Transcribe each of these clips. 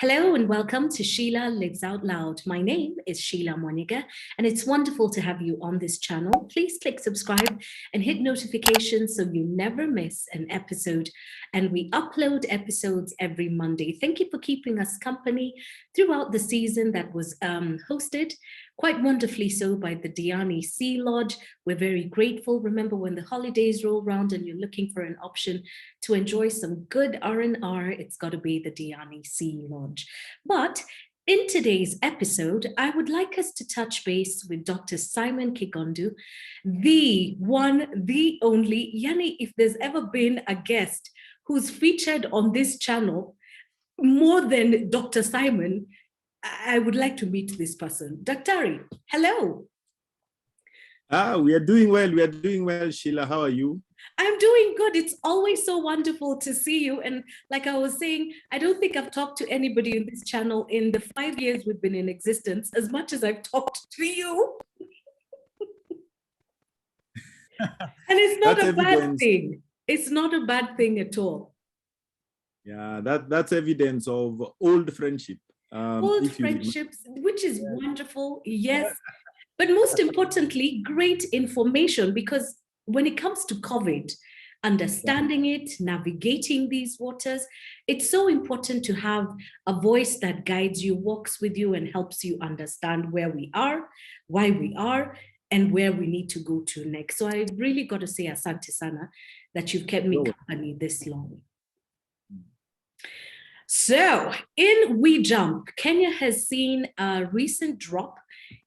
Hello and welcome to Sheila Lives Out Loud. My name is Sheila Moniga and it's wonderful to have you on this channel. Please click subscribe and hit notifications so you never miss an episode. And we upload episodes every Monday. Thank you for keeping us company throughout the season that was hosted quite wonderfully so by the Diani Sea Lodge. We're very grateful. Remember, when the holidays roll around and you're looking for an option to enjoy some good R&R, it's got to be the Diani Sea Lodge. But in today's episode, I would like us to touch base with Dr. Simon Kikondu, the one, the only, Yani, if there's ever been a guest who's featured on this channel more than Dr. Simon, I would like to meet this person. Daktari, hello. We are doing well. We are doing well, Sheila. How are you? I'm doing good. It's always so wonderful to see you. And like I was saying, I don't think I've talked to anybody in this channel in the 5 years we've been in existence as much as I've talked to you. And it's not a bad thing. It's not a bad thing at all. Yeah, that's evidence of old friendship. Old friendships, which is wonderful, yes. But most importantly, great information, because when it comes to COVID, understanding it, navigating these waters, it's so important to have a voice that guides you, walks with you, and helps you understand where we are, why we are, and where we need to go to next. So I really got to say asante sana that you've kept me company this long. So in We Jump, Kenya has seen a recent drop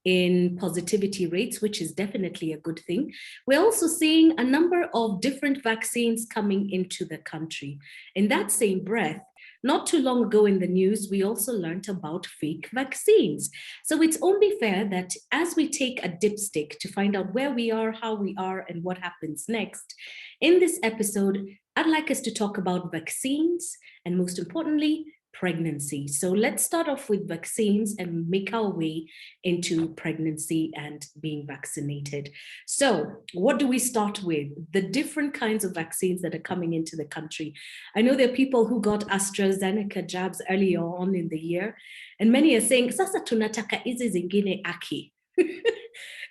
in positivity rates, which is definitely a good thing. We're also seeing a number of different vaccines coming into the country. In that same breath, not too long ago in the news, we also learned about fake vaccines. So it's only fair that as we take a dipstick to find out where we are, how we are, and what happens next, in this episode, I'd like us to talk about vaccines and, most importantly, pregnancy. So let's start off with vaccines and make our way into pregnancy and being vaccinated. So what do we start with? The different kinds of vaccines that are coming into the country. I know there are people who got AstraZeneca jabs earlier on in the year, and many are saying, sasa tunataka hizi zingine aki.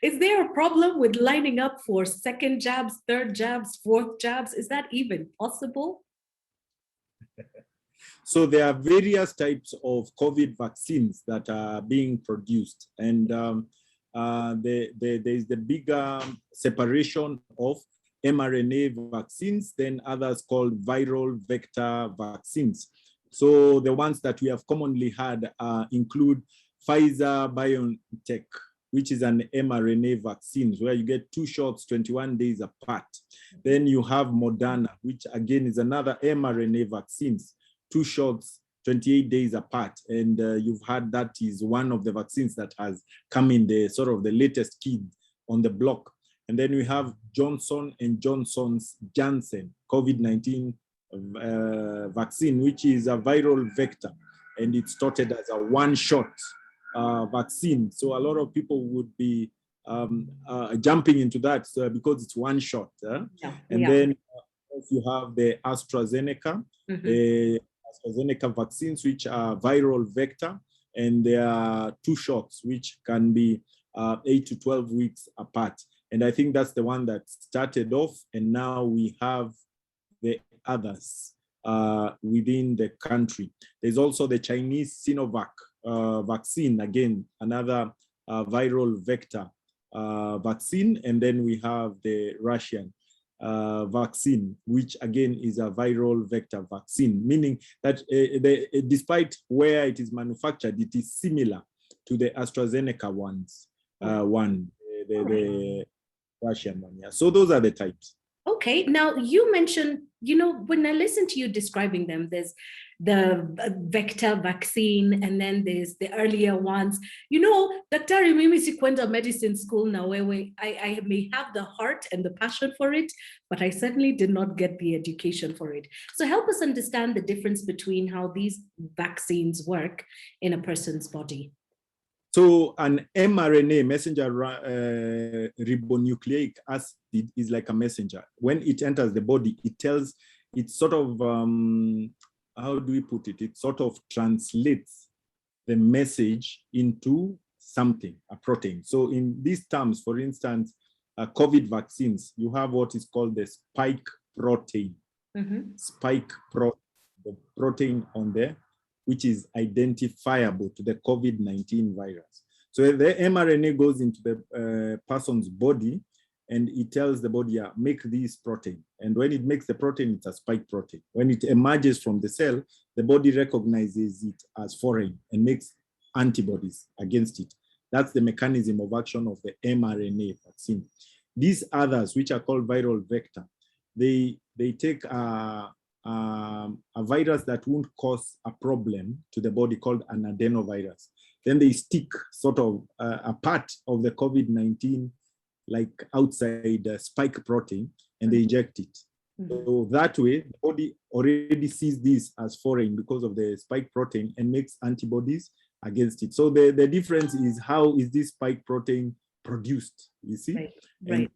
Is there a problem with lining up for second jabs, third jabs, fourth jabs? Is that even possible? So there are various types of COVID vaccines that are being produced. And there is the bigger separation of mRNA vaccines, then others called viral vector vaccines. So the ones that we have commonly had include Pfizer-BioNTech, which is an mRNA vaccine, where you get 2 shots 21 days apart. Then you have Moderna, which again is another mRNA vaccines, 2 shots 28 days apart. And you've heard that is one of the vaccines that has come in the sort of the latest kid on the block. And then we have Johnson & Johnson's Janssen COVID-19 vaccine, which is a viral vector. And it started as a 1-shot vaccine. So a lot of people would be jumping into that because it's 1 shot. Then you have the AstraZeneca, the AstraZeneca vaccines, which are viral vector, and there are 2 shots, which can be 8 to 12 weeks apart. And I think that's the one that started off, and now we have the others within the country. There's also the Chinese Sinovac vaccine, again, another viral vector vaccine. And then we have the Russian vaccine, which again is a viral vector vaccine, meaning that despite where it is manufactured, it is similar to the AstraZeneca ones, the Russian one. Yeah. So those are the types. Okay, now you mentioned, when I listen to you describing them, there's the vector vaccine, and then there's the earlier ones. Daktari, mimi sikwenda medicine school now, where I may have the heart and the passion for it, but I certainly did not get the education for it. So help us understand the difference between how these vaccines work in a person's body. So an mRNA, messenger ribonucleic acid, is like a messenger. When it enters the body, it sort of how do we put it? It sort of translates the message into something, a protein. So in these terms, for instance, COVID vaccines, you have what is called the spike protein. Spike protein, the protein on there, which is identifiable to the COVID-19 virus. So the mRNA goes into the person's body and it tells the body, yeah, make this protein. And when it makes the protein, it's a spike protein. When it emerges from the cell, the body recognizes it as foreign and makes antibodies against it. That's the mechanism of action of the mRNA vaccine. These others, which are called viral vector, they take a virus that won't cause a problem to the body called an adenovirus. Then they stick sort of a part of the COVID-19 like outside the spike protein and they inject it. So that way, the body already sees this as foreign because of the spike protein and makes antibodies against it. So the difference is how is this spike protein produced, you see? Right. And,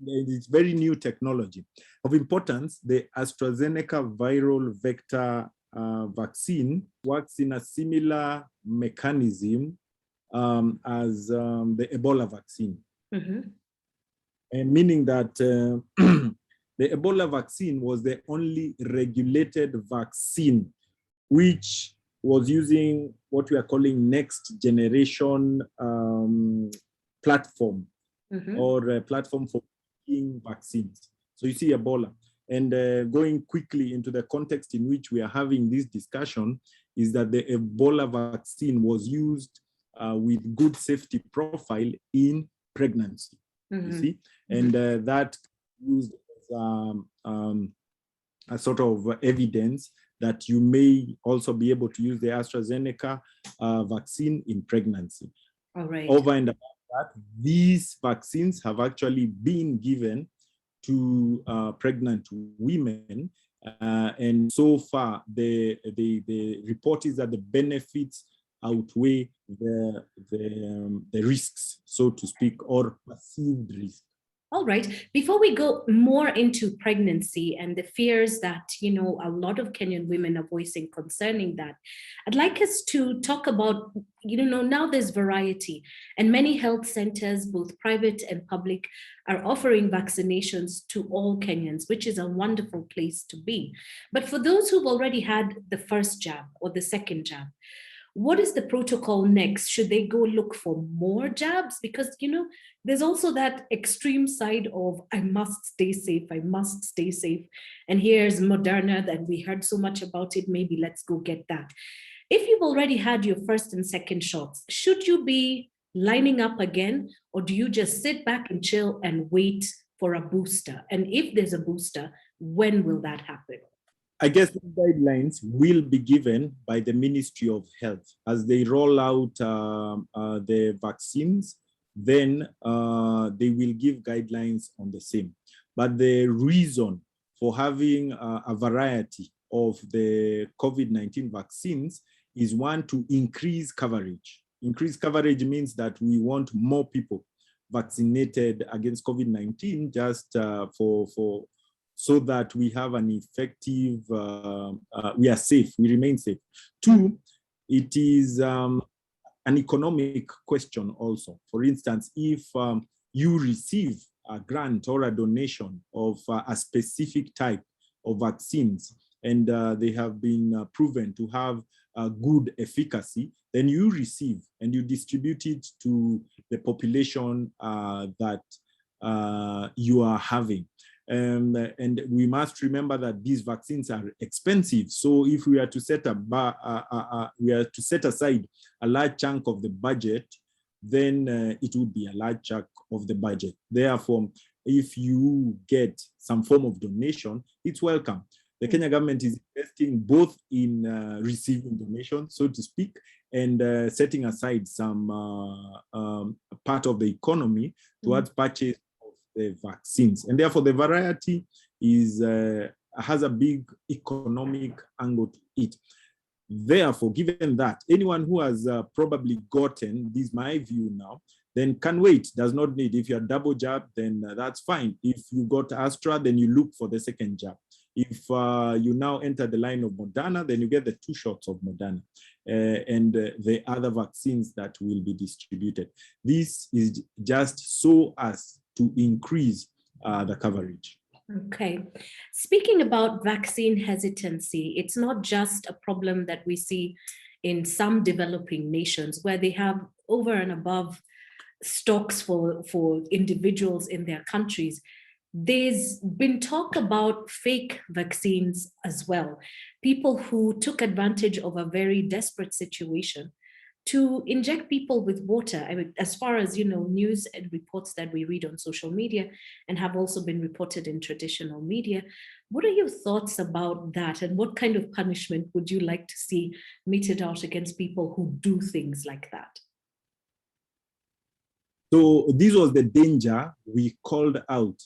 it's very new technology. Of importance, the AstraZeneca viral vector vaccine works in a similar mechanism as the Ebola vaccine. And meaning that the Ebola vaccine was the only regulated vaccine which was using what we are calling next generation platform or a platform for vaccines. So you see Ebola. And going quickly into the context in which we are having this discussion is that the Ebola vaccine was used with good safety profile in pregnancy, you see? And that used as a sort of evidence that you may also be able to use the AstraZeneca vaccine in pregnancy. All right. Over and above that, these vaccines have actually been given to pregnant women, and so far the report is that the benefits outweigh the risks, so to speak, or perceived risk. All right. Before we go more into pregnancy and the fears that, a lot of Kenyan women are voicing concerning that, I'd like us to talk about, now there's variety and many health centers, both private and public, are offering vaccinations to all Kenyans, which is a wonderful place to be. But for those who've already had the first jab or the second jab, what is the protocol next? Should they go look for more jabs? Because, there's also that extreme side of, I must stay safe, I must stay safe. And here's Moderna that we heard so much about it, maybe let's go get that. If you've already had your first and second shots, should you be lining up again? Or do you just sit back and chill and wait for a booster? And if there's a booster, when will that happen? I guess the guidelines will be given by the Ministry of Health as they roll out the vaccines. Then they will give guidelines on the same. But the reason for having a variety of the COVID-19 vaccines is one, to increase coverage. Increased coverage means that we want more people vaccinated against COVID-19 just so that we have an effective, we are safe, we remain safe. Two, it is an economic question also. For instance, if you receive a grant or a donation of a specific type of vaccines and they have been proven to have good efficacy, then you receive and you distribute it to the population that you are having. And we must remember that these vaccines are expensive. So if we are to set aside a large chunk of the budget, then it would be a large chunk of the budget. Therefore, if you get some form of donation, it's welcome. The Kenya government is investing both in receiving donations, so to speak, and setting aside some part of the economy towards purchase the vaccines. And therefore the variety is has a big economic angle to it. Therefore, given that, anyone who has probably gotten, this is my view now, then can wait, does not need. If you're double jab, then that's fine. If you got Astra, then you look for the second jab. If you now enter the line of Moderna, then you get the 2 shots of Moderna and the other vaccines that will be distributed. This is just so as to increase the coverage. Okay. Speaking about vaccine hesitancy, it's not just a problem that we see in some developing nations where they have over and above stocks for individuals in their countries. There's been talk about fake vaccines as well. People who took advantage of a very desperate situation to inject people with water. I mean, as far as, news and reports that we read on social media and have also been reported in traditional media. What are your thoughts about that? And what kind of punishment would you like to see meted out against people who do things like that? So this was the danger we called out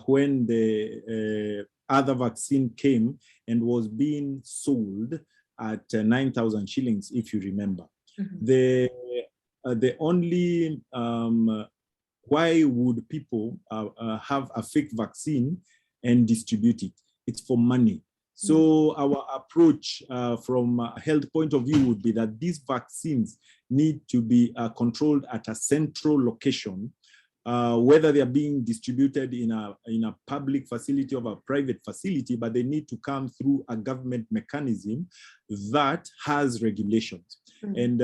when the other vaccine came and was being sold at 9,000 shillings, if you remember. Mm-hmm. The only, why would people have a fake vaccine and distribute it? It's for money. So our approach from a health point of view would be that these vaccines need to be controlled at a central location, whether they are being distributed in a public facility or a private facility, but they need to come through a government mechanism that has regulations. Mm-hmm. And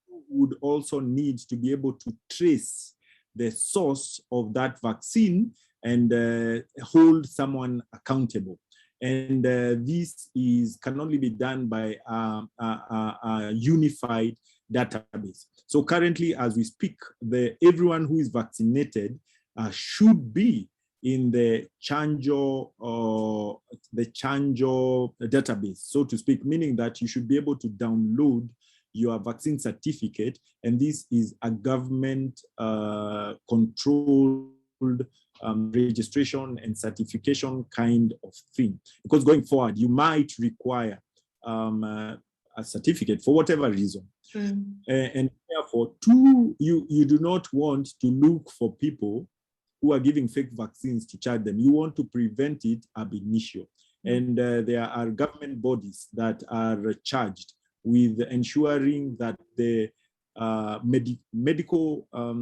you would also need to be able to trace the source of that vaccine and hold someone accountable. And this can only be done by a unified database. So currently, as we speak, everyone who is vaccinated should be in the Chanjo database, so to speak, meaning that you should be able to download your vaccine certificate, and this is a government controlled registration and certification kind of thing. Because going forward, you might require a certificate for whatever reason. Mm. And therefore, you do not want to look for people who are giving fake vaccines to charge them. You want to prevent it ab initio. And there are government bodies that are charged with ensuring that the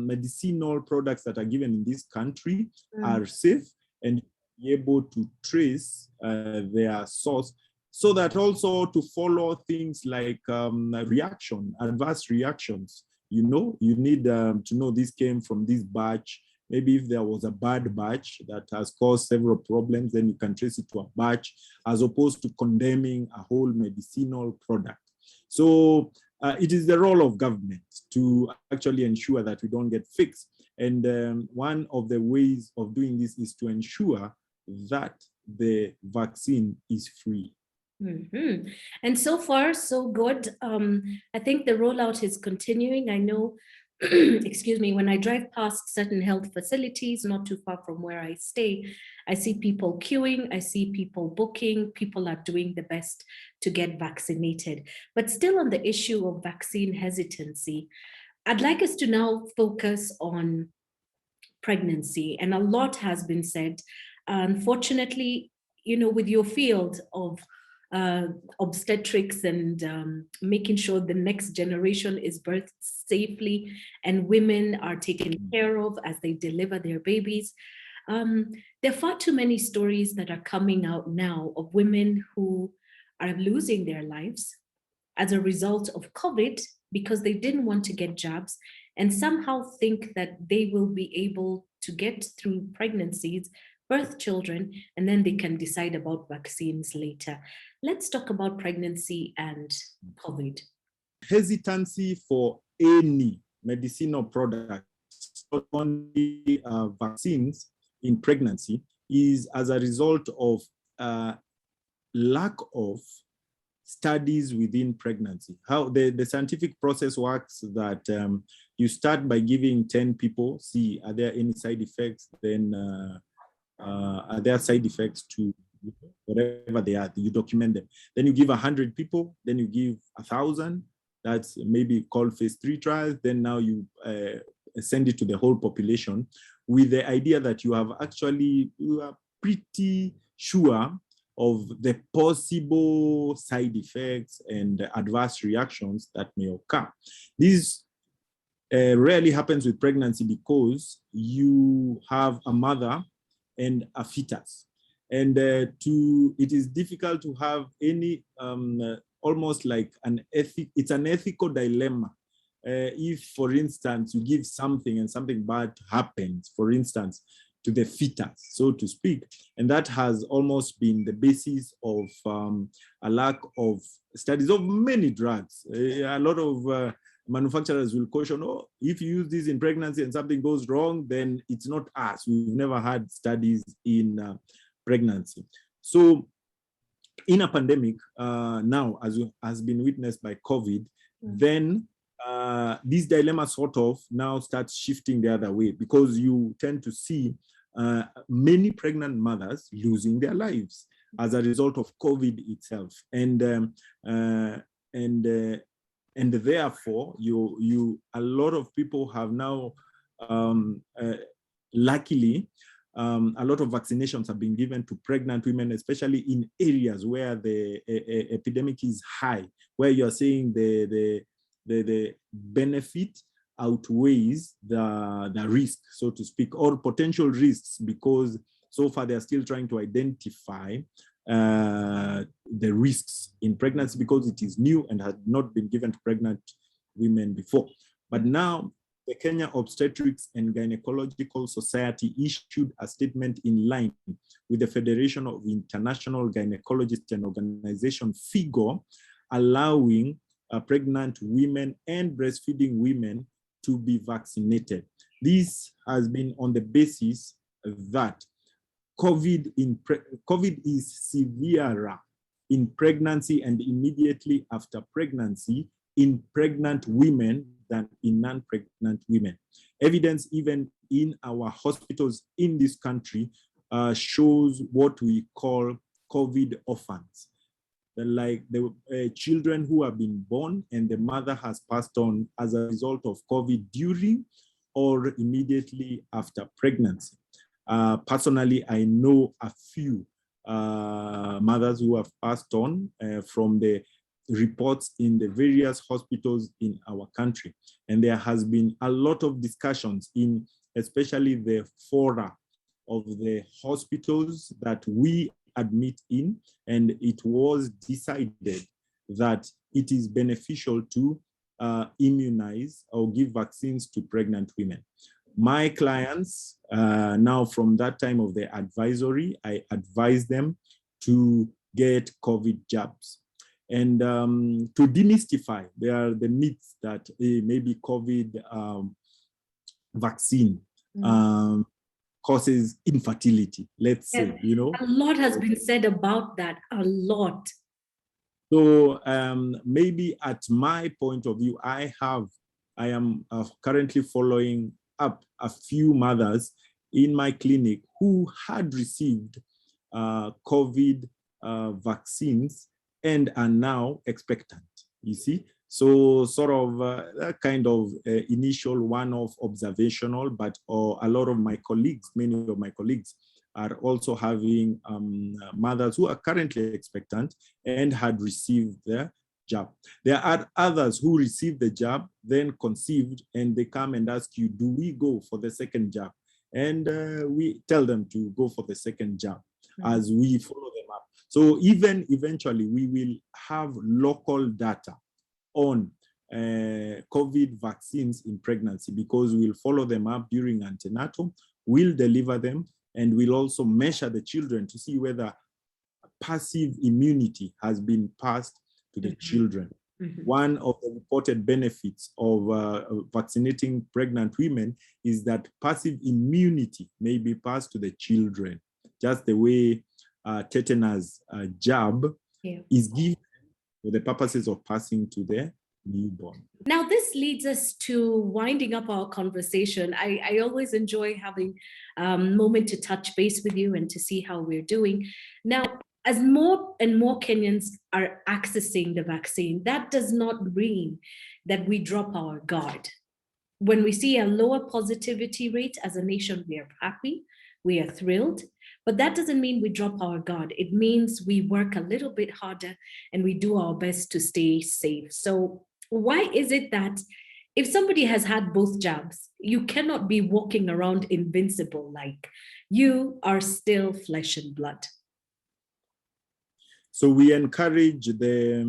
medicinal products that are given in this country are safe and be able to trace their source, so that also to follow things like adverse reactions. You need to know this came from this batch. Maybe if there was a bad batch that has caused several problems, then you can trace it to a batch, as opposed to condemning a whole medicinal product. So it is the role of government to actually ensure that we don't get fixed. And one of the ways of doing this is to ensure that the vaccine is free. Mm-hmm. And so far, so good. I think the rollout is continuing. I know, excuse me, when I drive past certain health facilities, not too far from where I stay, I see people queuing, I see people booking, people are doing the best to get vaccinated. But still on the issue of vaccine hesitancy, I'd like us to now focus on pregnancy. And a lot has been said. Unfortunately, with your field of obstetrics and making sure the next generation is birthed safely and women are taken care of as they deliver their babies. There are far too many stories that are coming out now of women who are losing their lives as a result of COVID because they didn't want to get jabs and somehow think that they will be able to get through pregnancies, birth children, and then they can decide about vaccines later. Let's talk about pregnancy and COVID. Hesitancy for any medicinal product, not only vaccines in pregnancy, is as a result of lack of studies within pregnancy. How the scientific process works that you start by giving 10 people, see, are there any side effects? Then are there side effects to whatever they are? You document them. Then you give 100 people, then you give 1,000. That's maybe called phase 3 trials. Then now you send it to the whole population with the idea that you are pretty sure of the possible side effects and adverse reactions that may occur. This rarely happens with pregnancy because you have a mother and a fetus. And it is difficult to have any, almost like it's an ethical dilemma. If, for instance, you give something and something bad happens, for instance, to the fetus, so to speak, and that has almost been the basis of a lack of studies of many drugs. A lot of manufacturers will caution, oh, if you use this in pregnancy and something goes wrong, then it's not us. We've never had studies in pregnancy. So in a pandemic, now, as has been witnessed by COVID, then this dilemma sort of now starts shifting the other way, because you tend to see many pregnant mothers losing their lives as a result of COVID itself. And therefore, a lot of people have now, luckily, a lot of vaccinations have been given to pregnant women, especially in areas where the epidemic is high, where you're seeing the benefit outweighs the risk, so to speak, or potential risks, because so far they're still trying to identify the risks in pregnancy, because it is new and had not been given to pregnant women before. But now the Kenya Obstetrics and Gynecological Society issued a statement in line with the Federation of International Gynecologists and Organization, FIGO, allowing pregnant women and breastfeeding women to be vaccinated. This has been on the basis that COVID is severer in pregnancy and immediately after pregnancy in pregnant women than in non-pregnant women. Evidence even in our hospitals in this country shows what we call COVID orphans. Like the children who have been born and the mother has passed on as a result of COVID during or immediately after pregnancy. Personally, I know a few mothers who have passed on from the reports in the various hospitals in our country. And there has been a lot of discussions in especially the fora of the hospitals that we admit in, and it was decided that it is beneficial to immunize or give vaccines to pregnant women. My clients, now from that time of the advisory, I advise them to get COVID jabs. And to demystify, there are the myths that maybe COVID vaccine causes infertility, let's say, you know. A lot has been said about that, a lot. So maybe at my point of view, I am currently following up a few mothers in my clinic who had received COVID vaccines and are now expectant, you see. So sort of a kind of initial one-off observational, but a lot of my colleagues, many of my colleagues are also having mothers who are currently expectant and had received their jab. There are others who received the jab, then conceived, and they come and ask you, do we go for the second jab? And we tell them to go for the second jab as we follow them up. So even eventually we will have local data on COVID vaccines in pregnancy, because we'll follow them up during antenatal, we'll deliver them, and we'll also measure the children to see whether passive immunity has been passed to the children. One of the reported benefits of vaccinating pregnant women is that passive immunity may be passed to the children, just the way tetanus jab is given for the purposes of passing to the newborn. Now, this leads us to winding up our conversation. I always enjoy having a moment to touch base with you and to see how we're doing. Now, as more and more Kenyans are accessing the vaccine, that does not mean that we drop our guard. When we see a lower positivity rate as a nation, we are happy, we are thrilled. But that doesn't mean we drop our guard. It means we work a little bit harder and we do our best to stay safe. So why is it that if somebody has had both jabs, you cannot be walking around invincible, like you are still flesh and blood? So we encourage the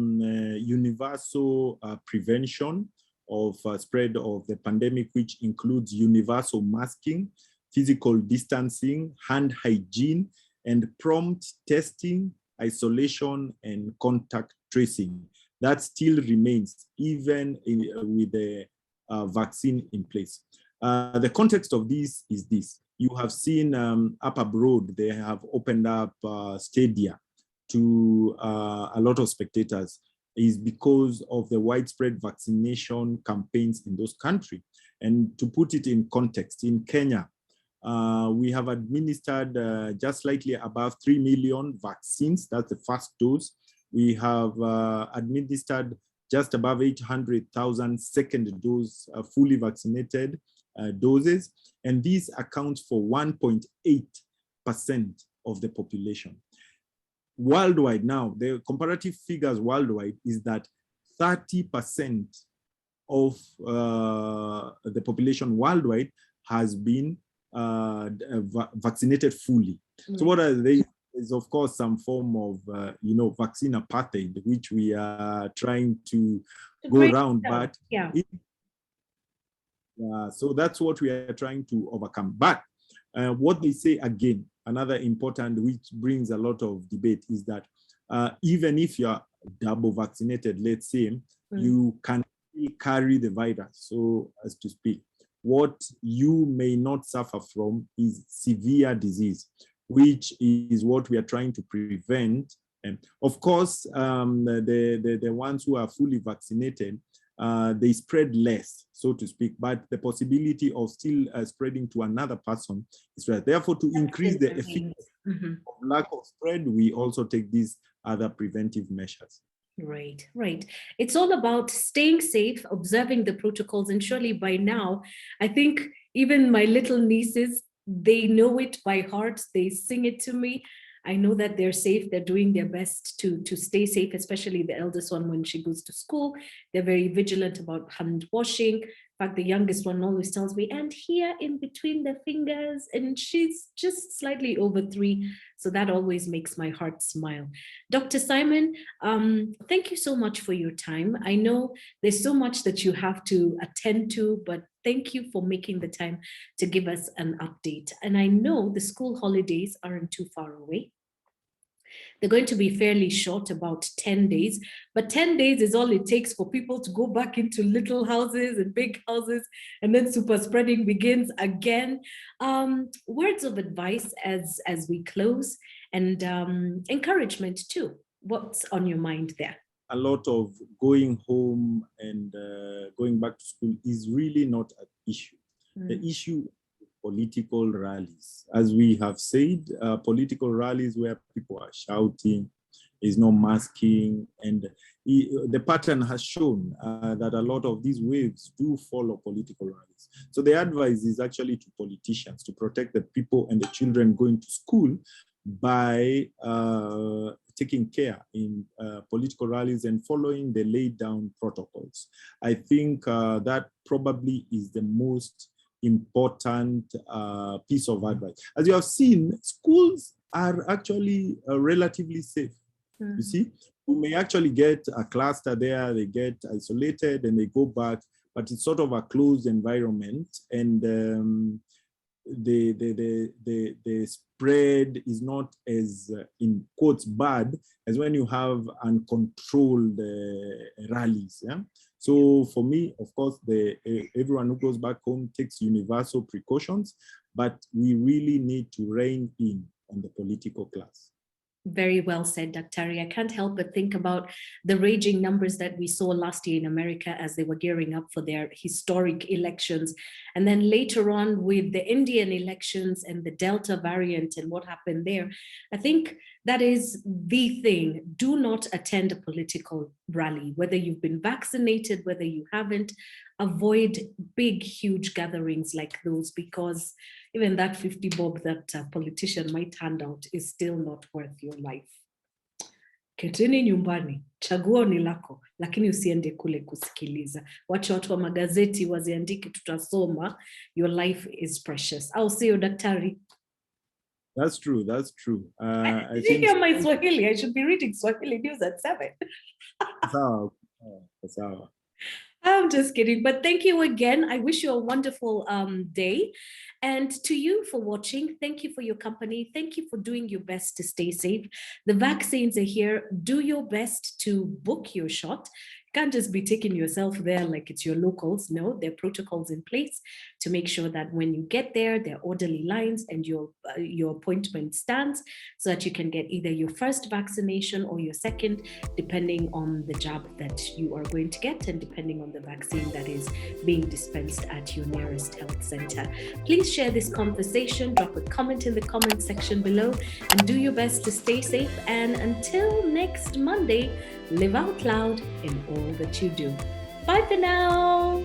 universal prevention of spread of the pandemic, which includes universal masking, physical distancing, hand hygiene, and prompt testing, isolation, and contact tracing. That still remains even with the vaccine in place. The context of this is this. You have seen up abroad, they have opened up stadia to a lot of spectators, is because of the widespread vaccination campaigns in those countries. And to put it in context, in Kenya, we have administered just slightly above 3 million vaccines. That's the first dose. We have administered just above 800,000 second dose fully vaccinated doses. And this accounts for 1.8% of the population. Worldwide now, the comparative figures worldwide is that 30% of the population worldwide has been vaccinated fully. Mm-hmm. So what are they? Is of course some form of vaccine apartheid, which we are trying to go around, but yeah. So that's what we are trying to overcome. But what they say again, another important, which brings a lot of debate, is that even if you are double vaccinated, let's say, you can carry the virus, so as to speak. What you may not suffer from is severe disease, which is what we are trying to prevent. And of course, the ones who are fully vaccinated, they spread less, so to speak, but the possibility of still spreading to another person is right. Therefore, to increase the efficacy of lack of spread, we also take these other preventive measures. Right, right. It's all about staying safe, observing the protocols, and surely by now, I think even my little nieces, they know it by heart. They sing it to me. I know that they're safe. They're doing their best to stay safe, especially the eldest one when she goes to school. They're very vigilant about hand washing. In fact, the youngest one always tells me, and here in between the fingers, and she's just slightly over 3. So that always makes my heart smile. Dr. Simon, thank you so much for your time. I know there's so much that you have to attend to, but thank you for making the time to give us an update. And I know the school holidays aren't too far away. They're going to be fairly short, about 10 days, but 10 days is all it takes for people to go back into little houses and big houses, and then super spreading begins again. Words of advice as we close, and encouragement too. What's on your mind there? A lot of going home and going back to school is really not an issue. The issue political rallies. As we have said, political rallies where people are shouting, is no masking, and the pattern has shown that a lot of these waves do follow political rallies. So the advice is actually to politicians to protect the people and the children going to school by taking care in political rallies and following the laid down protocols. I think that probably is the most important piece of advice. As you have seen, schools are actually relatively safe. You see, we may actually get a cluster there, they get isolated and they go back, but it's sort of a closed environment, and the spread is not as, in quotes, bad as when you have uncontrolled rallies. Yeah? So for me, of course, everyone who goes back home takes universal precautions, but we really need to rein in on the political class. Very well said, Dr. I can't help but think about the raging numbers that we saw last year in America as they were gearing up for their historic elections. And then later on with the Indian elections and the Delta variant and what happened there. I think that is the thing. Do not attend a political rally, whether you've been vaccinated, whether you haven't. Avoid big, huge gatherings like those, because even that 50 bob that a politician might hand out is still not worth your life. Keteni nyumbani, chaguo ni lako, lakini usiende kule kusikiliza. Wacha watu wa magazeti waziandike, tutasoma. Your life is precious. I'll see you, daktari. That's true. That's true. Did you hear my Swahili? I should be reading Swahili news at 7. I'm just kidding, but thank you again. I wish you a wonderful day. And to you for watching, thank you for your company. Thank you for doing your best to stay safe. The vaccines are here. Do your best to book your shot. You can't just be taking yourself there like it's your locals. No, there are protocols in place to make sure that when you get there, there are orderly lines and your appointment stands so that you can get either your first vaccination or your second, depending on the jab that you are going to get and depending on the vaccine that is being dispensed at your nearest health center. Please share this conversation, drop a comment in the comment section below, and do your best to stay safe. And until next Monday, live out loud in all that you do. Bye for now.